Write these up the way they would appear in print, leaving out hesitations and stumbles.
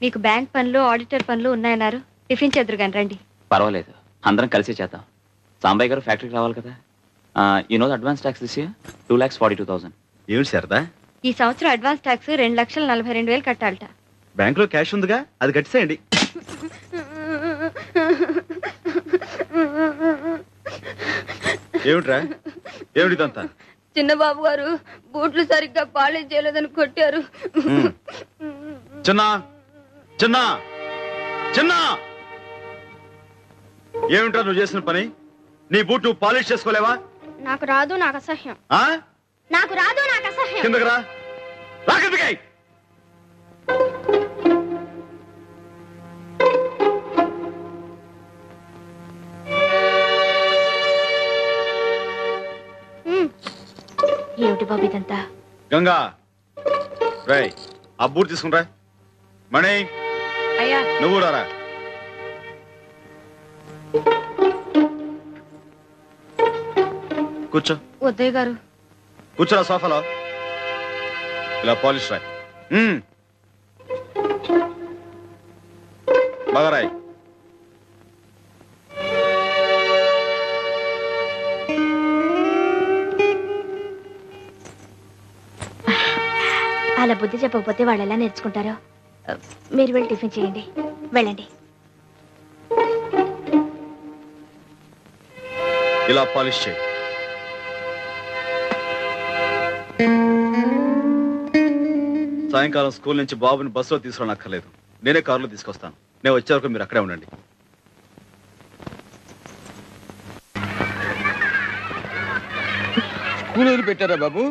మీకు బ్యాంక్ పనులు ఆడిటర్ పనులు ఉన్నాయన్నారు. టిఫిన్ చేద్దరు కానీ రండి. పర్వాలేదు, అందరం కలిసి చేద్దాం. సాంబయ్య గారు ఫ్యాక్టరీకి రావాలి కదా. ఈ రోజు అడ్వాన్స్ ట్యాక్స్ దిస్ ఇయర్ 2,42,000. ఏమిటి శారదా? ఈ సంవత్సరం అడ్వాన్స్ ట్యాక్స్ 2,42,000 కట్టాలట. బ్యాంకులో క్యాష్ ఉందిగా, అది కట్టేసేయండి. ఏమిట్రా, ఏమిటిదంతా? చిన్నబాబు గారు బూట్లు సరిగ్గా పాలిష్ చేయలేదని కొట్టారు. చిన్న చిన్న చిన్న ఏమిట్రా నువ్వు చేసిన పని? నీ బూట్ నువ్వు పాలిష్ చేసుకోలేవా? నాకు రాదు, నాకు అసహ్యం. నాకు రాదు, నాకు అసహ్యం. కిందకి రా, రా కిందకి. ఏమిటి బాబు ఇదంతా? గంగా, రై ఆ బూట్ తీసుకునిరా. మణి, అయ్యా నువ్వు రారా. కూర్చో. వద్దయ్య గారు. కూర్చోరా సోఫాలో. ఇలా పాలిష్ రాయ్. బాగా రాయ్. అలా బుద్ధి చెప్పకపోతే వాళ్ళు ఎలా నేర్చుకుంటారో. మీరు వెళ్ళి టిఫిన్ చేయండి, వెళ్ళండి. ఇలా పాలిష్ చేయి. సాయంకాలం స్కూల్ నుంచి బాబుని బస్సులో తీసుకురానక్కర్లేదు, నేనే కారులో తీసుకొస్తాను. నేను వచ్చే వరకు మీరు అక్కడే ఉండండి. స్కూల్ వదిలి పెట్టారా బాబు?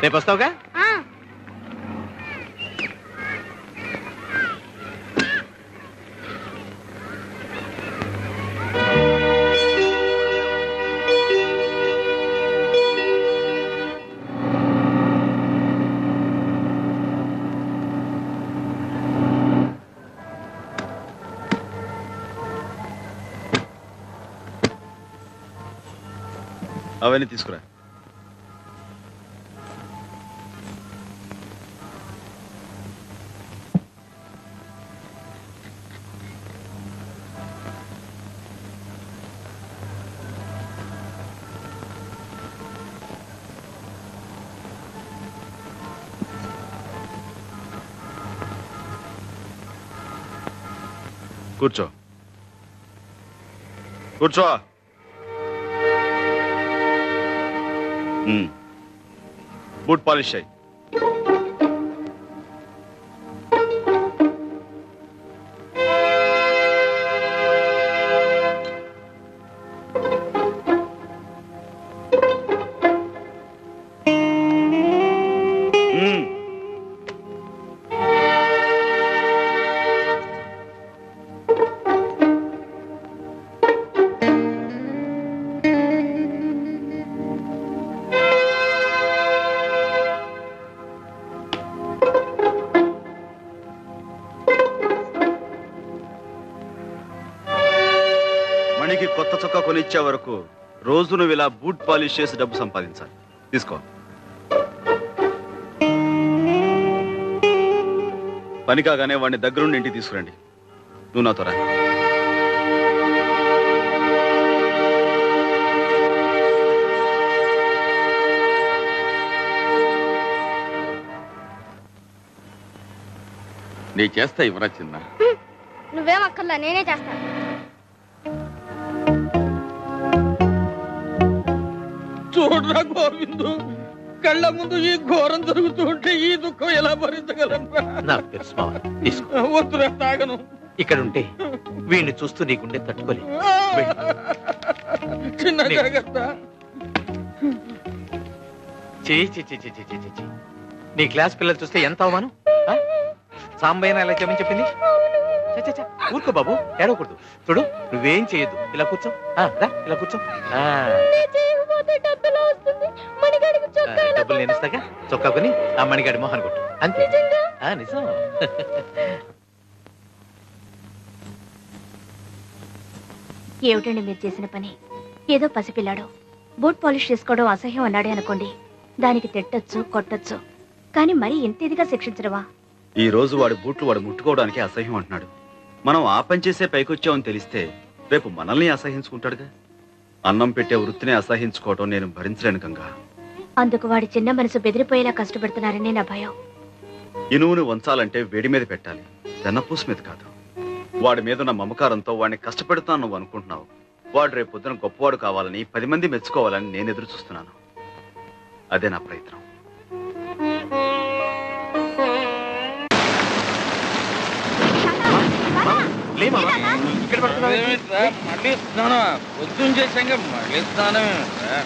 రేపు వస్తావుగా? అవన్నీ తీసుకురా. కూర్చో, కూర్చో. బూట్ పాలిష్ అయ్యి. మణికి కొత్త చొక్కా కొనిచ్చే వరకు రోజు నువ్వు ఇలా బూట్ పాలిష్ చేసి డబ్బు సంపాదించాలి. తీసుకో. పని కాగానే వాడిని దగ్గరుండి ఇంటికి తీసుకురండి. నువ్వు నాతో రా. నీ చేస్తా ఇవ్వరా చిన్న. నువ్వేం అక్కర్లా, నేనే చేస్తాను. చూడరా గోవిందు, కళ్ళ ముందు ఈ ఘోరం జరుగుతూ ఉంటే ఈ దుఃఖం ఎలా భరించగలరా? నాకు తెలుసు మావ, తీసుకో. వద్దురా, తాగను. ఇక్కడ ఉంటే వీడిని చూస్తూ నీకుండే తట్టుకోలే. చిన్న జాగ్రత్త. నీ క్లాస్ పిల్లలు చూస్తే ఎంత అవమానం. సాంబయ్యన ఎలా చెప్పని చెప్పింది. ఊరుకో బాబు, ఏడవకూడదు. చూడు, నువ్వేం చేయొద్దు. ఇలా కూర్చో, ఇలా కూర్చో. డబ్బులు నేను ఇస్తాగా. చొక్కా కొని ఆ మణిగాడి మొహాన్ని కొట్టు, అంతే. నిజం. ఏమిటండి మీరు చేసిన పని? ఏదో పసిపిల్లాడు బూట్ పాలిష్ చేసుకోవడం అసహ్యం అన్నాడే అనుకోండి, దానికి తిట్టొచ్చు, కొట్టొచ్చు. కానీ మరీ ఇంత ఇదిగా శిక్షించడమా? ఈ రోజు వాడి బూట్లు వాడు ముట్టుకోవడానికి అసహ్యం అంటున్నాడు. మనం ఆ పని చేసే పైకొచ్చామని తెలిస్తే రేపు మనల్ని అసహించుకుంటాడుగా. అన్నం పెట్టే వృత్తిని అసహించుకోవటం నేను భరించలేను గంగా. అందుకు వాడి చిన్న మనసు బెదిరిపోయేలా కష్టపడుతున్నారని నా భయం. ఇనువును వంచాలంటే వేడి మీద పెట్టాలి, వెన్నపూస మీద కాదు. వాడి మీద ఉన్న మమకారంతో వాడిని కష్టపెడుతాను నువ్వు అనుకుంటున్నావు. వాడు రేపు పొద్దున గొప్పవాడు కావాలని 10 మంది మెచ్చుకోవాలని నేను ఎదురు చూస్తున్నాను. అదే నా ప్రయత్నం. అదేమిట్రా, మళ్ళీ స్నానమా? పొద్దున్న చేశాక మళ్ళీ స్నానమే.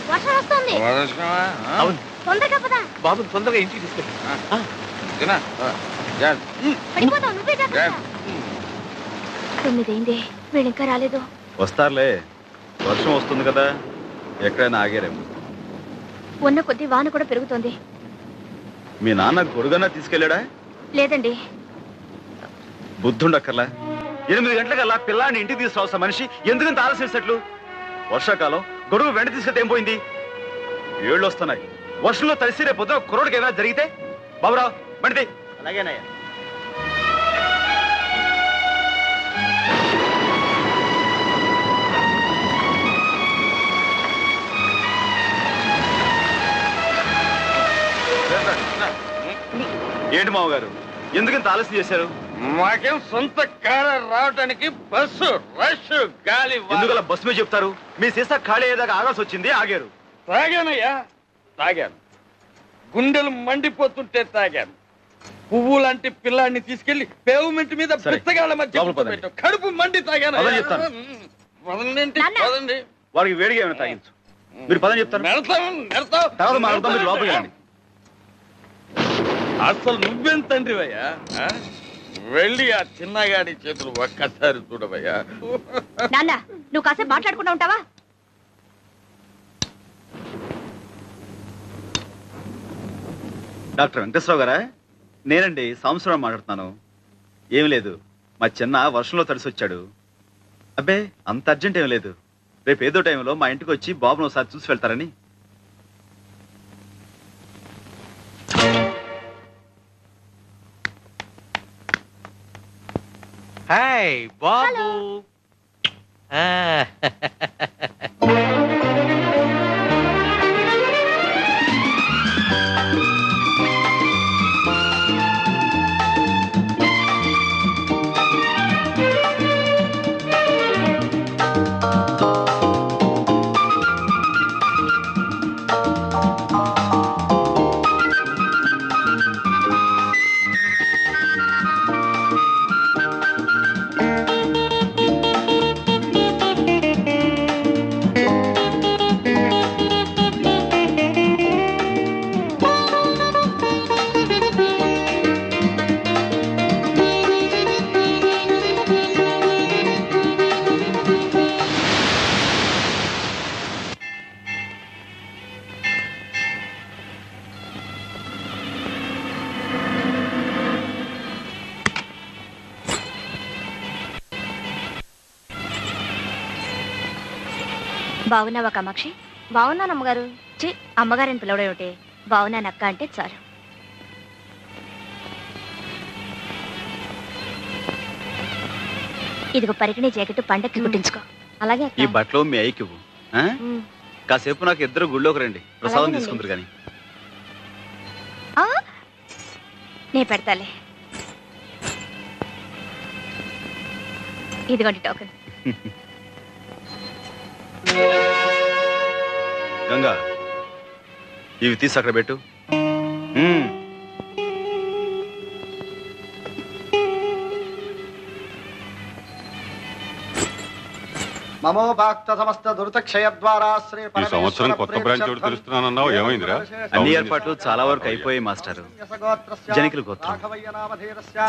వర్షం వస్తుంది. వర్షమా? అవును తొందరగా పద. బాబు తొందరగా ఇంటికి తీసుకెళ్ళి. తినా? పడిపోతావు, నువ్వే జాగ్రత్త. 9 అయింది, వీళ్ళు ఇంకా రాలేదు. వస్తారులే, వర్షం వస్తుంది కదా, ఎక్కడైనా ఆగారేమో. ఉన్న కొద్ది వాన కూడా పెరుగుతోంది. మీ నాన్న గొడుగన్నా తీసుకెళ్ళాడా? లేదండి. బుద్ధుండక్కర్లా. 8 గంటలకల్లా పిల్లాన్ని ఇంటికి తీసుకురావలసిన మనిషి ఎందుకంత ఆలస్యం? వర్షాకాలం గొడుగు వెంట తీసుకెళ్తే ఏం పోయింది? ఏళ్ళు వస్తున్నాయి, వర్షంలో తడిసి రేపు పొద్దున కుర్రోడికి ఏమైనా జరిగితే? బాబురావు బండి. అలాగేనయ్యా. ఏంటి మామగారు, ఎందుకంత ఆలస్యం చేశారు? మాకేం సొంత కారు రావటానికి బస్సు రష్ గాలి. ఎందుకలా బస్సు మీద చెప్తారు? మీ సీసా ఖాళీ అయ్యేదాకా ఆగాల్సి వచ్చింది, ఆగారు. తాగానయ్యా, తాగాను. గుండెలు మండిపోతుంటే తాగాను. పువ్వు లాంటి పిల్లాన్ని తీసుకెళ్లి పేవ్మెంట్ మీద పిత్తగాళ్ళ మధ్య పెట్టావు. కడుపు మండి తాగాను. పదండి. వాడికి వేడిగా ఏమైనా తాగించు. మీరు పదని చెప్తారు. తర్వాత మా అర్థం మీరు లోపలికి రండి. అసలు నువ్వేం తండ్రివయ్యా? వెళ్ళి ఆ చిన్నగాడి చేతులు ఒక్కసారి చూడవయ్యా. నాన్న, నువ్వు కాసేపు మాట్లాడుకుంటూ ఉంటావా? డాక్టర్ వెంకటేశ్వరరావు గారా? నేనండి, సంవత్సరం మాట్లాడుతున్నాను. ఏం లేదు, మా చిన్న వర్షంలో తడిసి వచ్చాడు. అబ్బే, అంత అర్జెంట్ ఏం లేదు. రేపు ఏదో టైంలో మా ఇంటికి వచ్చి బాబును ఒకసారి చూసి వెళ్తారని. హాయ్ బాబు. బాగున్నావా కామాక్షి? బాగున్నాను అమ్మగారు. అమ్మగారని పిలవడం ఏమిటి? బాగున్నాను అక్క అంటే చాలు. ఇదిగో పరికిణీ జాకెట్ పండక్కి కుట్టించుకో. అలాగే ఈ బట్టలు మీ అయ్యకి ఇవ్వు. కాసేపు నాకు ఇద్దరు గుళ్ళోకి రండి, ప్రసాదం తీసుకుందరు కానీ. నే పెడతాలే. ఇదిగోండి టోకెన్. గంగా, ఇవి తీసి అక్కడ పెట్టు. ఈ సంవత్సరం కొత్త బ్రాంచ్ ఒకటి తెలుస్తున్నానన్నావు, ఏమైందిరా? అన్ని ఏర్పాట్లు చాలా వరకు అయిపోయాయి మాస్టారు. జనికుల గోత్రం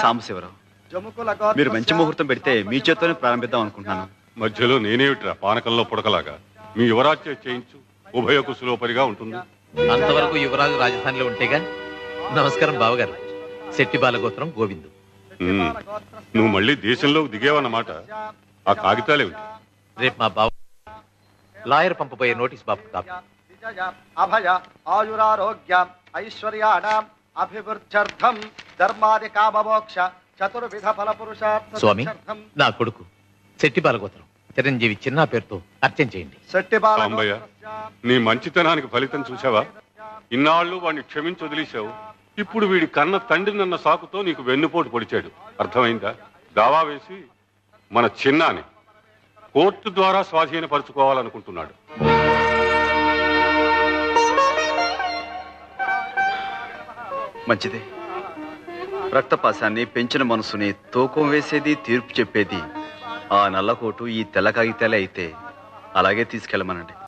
సాంబశివరావు, మీరు మంచి ముహూర్తం పెడితే మీ చేత్తోనే ప్రారంభిద్దాం అనుకుంటున్నాను. మధ్యలో నేనేమిట్రా పానకంలో పుడకలాగా? మీ యువరాజ్యం చేయించు, ఉభయ కుశలోపరిగా ఉంటుంది. అంతవరకు యువరాజు రాజధానిలో ఉంటేగా. నమస్కారం బావగారు. శెట్టి బాలగోత్రం గోవిందు. నువ్వు మళ్ళీ దేశంలోకి దిగేవన్నమాట. ఆ కాగితాలేమిటి? రేపు మా బావ లాయర్ పంపబోయే నోటీస్ బాబు కాపీ. అభయ ఆయురారోగ్య ఐశ్వర్యాణం అభివృద్ధ్యర్థం ధర్మాది కామమోక్ష చతుర్విధ ఫల పురుషార్థ స్వామి నా కొడుకు శెట్టి బాలగోత్రం చిరంజీవి చిన్న పేరుతో అర్చన చేయండి. సాంబయ్య, నీ మంచితనానికి ఫలితం చూసావా? ఇన్నాళ్ళు వాడిని క్షమించి వదిలేశావు. ఇప్పుడు వీడి కన్న తండ్రినన్న సాకుతో నీకు వెన్నుపోటు పొడిచాడు. అర్థమైందా? దావా వేసి మన చిన్నాని కోర్టు ద్వారా స్వాధీనపరుచుకోవాలనుకుంటున్నాడు. మంచిదే. రక్తపాశాన్ని పెంచిన మనసుని తూకం వేసేది, తీర్పు చెప్పేది ఆ నల్లకోటు, ఈ తెల్ల కాగితాలే అయితే అలాగే తీసుకెళ్ళమనండి.